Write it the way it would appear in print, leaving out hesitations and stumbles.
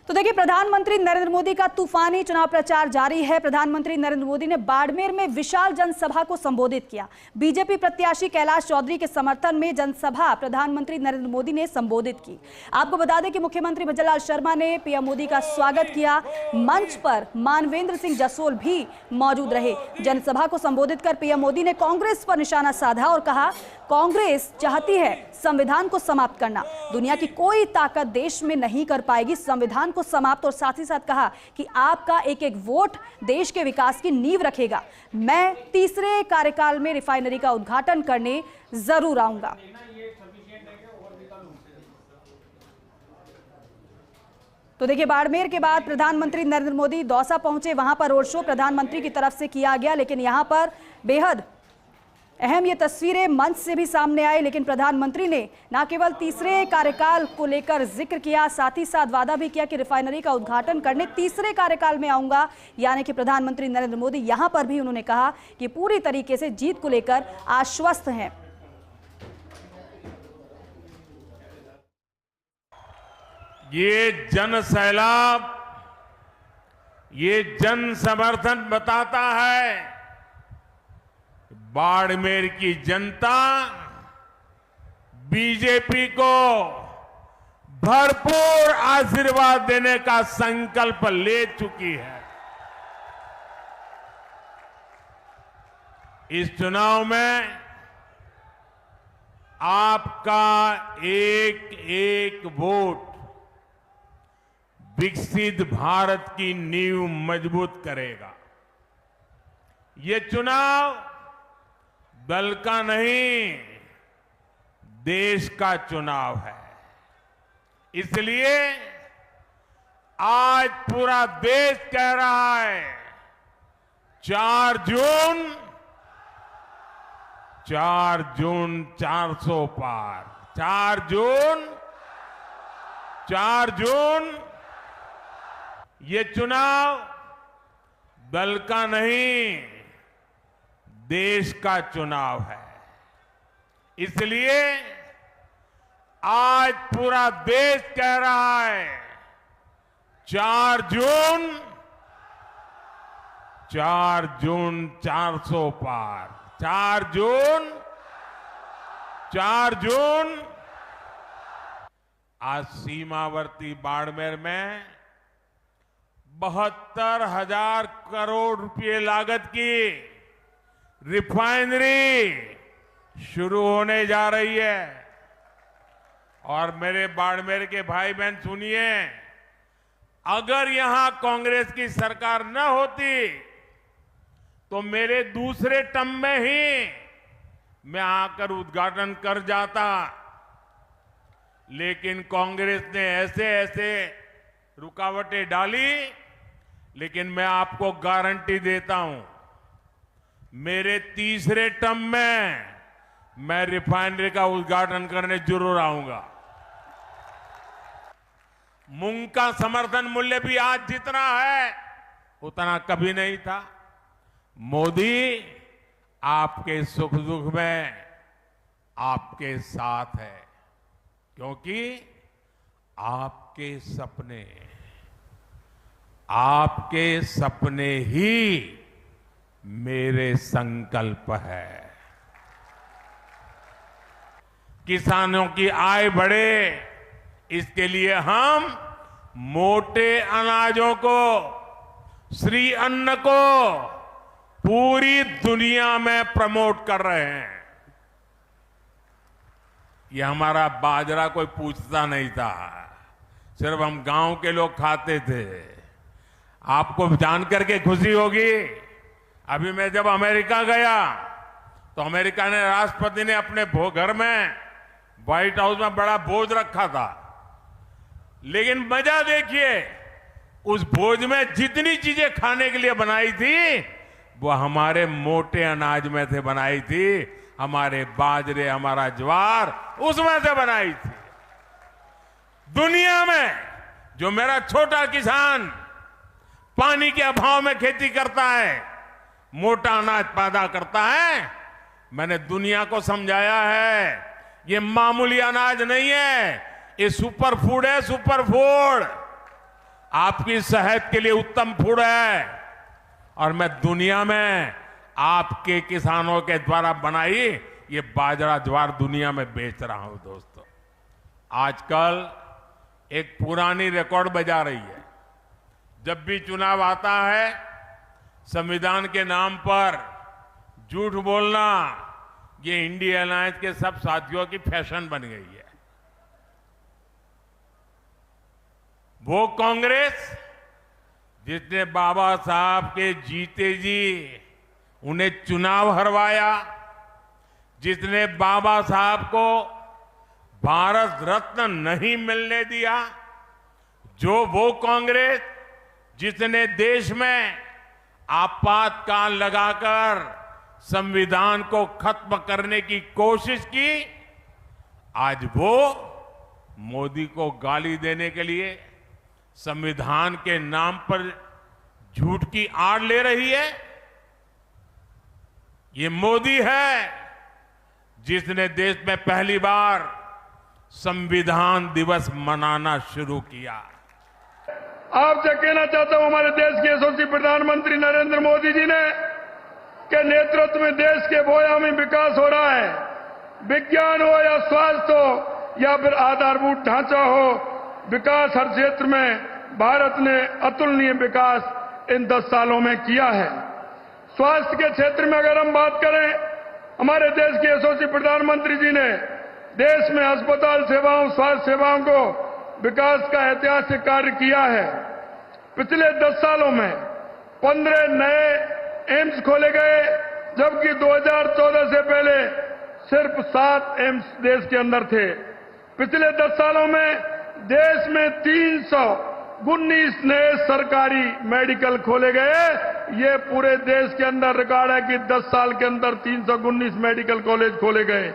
तो देखिए, प्रधानमंत्री नरेंद्र मोदी का तूफानी चुनाव प्रचार जारी है। प्रधानमंत्री नरेंद्र मोदी ने बाड़मेर में विशाल जनसभा को संबोधित किया। बीजेपी प्रत्याशी कैलाश चौधरी के समर्थन में जनसभा प्रधानमंत्री नरेंद्र मोदी ने संबोधित की। आपको बता दें कि मुख्यमंत्री भजनलाल शर्मा ने पीएम मोदी का स्वागत किया। मंच पर मानवेंद्र सिंह जसोल भी मौजूद रहे। जनसभा को संबोधित कर पीएम मोदी ने कांग्रेस पर निशाना साधा और कहा, कांग्रेस चाहती है संविधान को समाप्त करना। दुनिया की कोई ताकत देश में नहीं कर पाएगी संविधान को समाप्त। और साथ ही साथ कहा कि आपका एक एक वोट देश के विकास की नींव रखेगा। मैं तीसरे कार्यकाल में रिफाइनरी का उद्घाटन करने जरूर आऊंगा। तो देखिए, बाड़मेर के बाद प्रधानमंत्री नरेंद्र मोदी दौसा पहुंचे। वहां पर रोड शो प्रधानमंत्री की तरफ से किया गया, लेकिन यहां पर बेहद अहम ये तस्वीरें मंच से भी सामने आई। लेकिन प्रधानमंत्री ने न केवल तीसरे कार्यकाल को लेकर जिक्र किया, साथ ही साथ वादा भी किया कि रिफाइनरी का उद्घाटन करने तीसरे कार्यकाल में आऊंगा। यानी कि प्रधानमंत्री नरेंद्र मोदी यहां पर भी उन्होंने कहा कि पूरी तरीके से जीत को लेकर आश्वस्त हैं। ये जन सैलाब, ये जन समर्थन बताता है बाड़मेर की जनता बीजेपी को भरपूर आशीर्वाद देने का संकल्प ले चुकी है। इस चुनाव में आपका एक एक वोट विकसित भारत की नींव मजबूत करेगा। ये चुनाव दल का नहीं, देश का चुनाव है। इसलिए आज पूरा देश कह रहा है 4 जून 400 पार। 4 जून ये चुनाव दल का नहीं, देश का चुनाव है। इसलिए आज पूरा देश कह रहा है 4 जून 400 पार। 4 जून आज सीमावर्ती बाड़मेर में 72,000 करोड़ रुपए लागत की रिफाइनरी शुरू होने जा रही है। और मेरे बाड़मेर के भाई बहन सुनिए, अगर यहां कांग्रेस की सरकार न होती तो मेरे दूसरे टर्म में ही मैं आकर उद्घाटन कर जाता। लेकिन कांग्रेस ने ऐसे रुकावटें डाली। लेकिन मैं आपको गारंटी देता हूं, मेरे तीसरे टर्म में मैं रिफाइनरी का उद्घाटन करने जरूर आऊंगा। मूंग का समर्थन मूल्य भी आज जितना है उतना कभी नहीं था। मोदी आपके सुख दुख में आपके साथ है, क्योंकि आपके सपने ही मेरे संकल्प है। किसानों की आय बढ़े, इसके लिए हम मोटे अनाजों को, श्री अन्न को पूरी दुनिया में प्रमोट कर रहे हैं। ये हमारा बाजरा कोई पूछता नहीं था, सिर्फ हम गांव के लोग खाते थे। आपको जानकर के खुशी होगी, अभी मैं जब अमेरिका गया तो अमेरिका ने राष्ट्रपति ने अपने घर में व्हाइट हाउस में बड़ा भोज रखा था। लेकिन मजा देखिए, उस भोज में जितनी चीजें खाने के लिए बनाई थी वो हमारे मोटे अनाज में से बनाई थी। हमारे बाजरे, हमारा ज्वार उसमें से बनाई थी। दुनिया में जो मेरा छोटा किसान पानी के अभाव में खेती करता है, मोटा अनाज पैदा करता है, मैंने दुनिया को समझाया है ये मामूली अनाज नहीं है, ये सुपर फूड है, सुपर फूड। आपकी सेहत के लिए उत्तम फूड है और मैं दुनिया में आपके किसानों के द्वारा बनाई ये बाजरा ज्वार दुनिया में बेच रहा हूं दोस्तों। आजकल एक पुरानी रिकॉर्ड बजा रही है। जब भी चुनाव आता है संविधान के नाम पर झूठ बोलना ये इंडिया अलायंस के सब साथियों की फैशन बन गई है। वो कांग्रेस जिसने बाबा साहब के जीते जी उन्हें चुनाव हरवाया, जिसने बाबा साहब को भारत रत्न नहीं मिलने दिया, जो वो कांग्रेस जिसने देश में आपातकाल लगाकर संविधान को खत्म करने की कोशिश की, आज वो मोदी को गाली देने के लिए संविधान के नाम पर झूठ की आड़ ले रही है। ये मोदी है जिसने देश में पहली बार संविधान दिवस मनाना शुरू किया। आपसे कहना चाहता हूं, हमारे देश के यशस्वी प्रधानमंत्री नरेंद्र मोदी जी ने के नेतृत्व में देश के बोयामी विकास हो रहा है। विज्ञान हो या स्वास्थ्य हो या फिर आधारभूत ढांचा हो, विकास हर क्षेत्र में भारत ने अतुलनीय विकास इन 10 सालों में किया है। स्वास्थ्य के क्षेत्र में अगर हम बात करें, हमारे देश के यशस्वी प्रधानमंत्री जी ने देश में अस्पताल सेवाओं, स्वास्थ्य सेवाओं को विकास का ऐतिहासिक कार्य किया है। पिछले 10 सालों में 15 नए एम्स खोले गए, जबकि 2014 से पहले सिर्फ 7 एम्स देश के अंदर थे। पिछले 10 सालों में देश में 319 नए सरकारी मेडिकल खोले गए। ये पूरे देश के अंदर रिकॉर्ड है कि 10 साल के अंदर 319 मेडिकल कॉलेज खोले गए।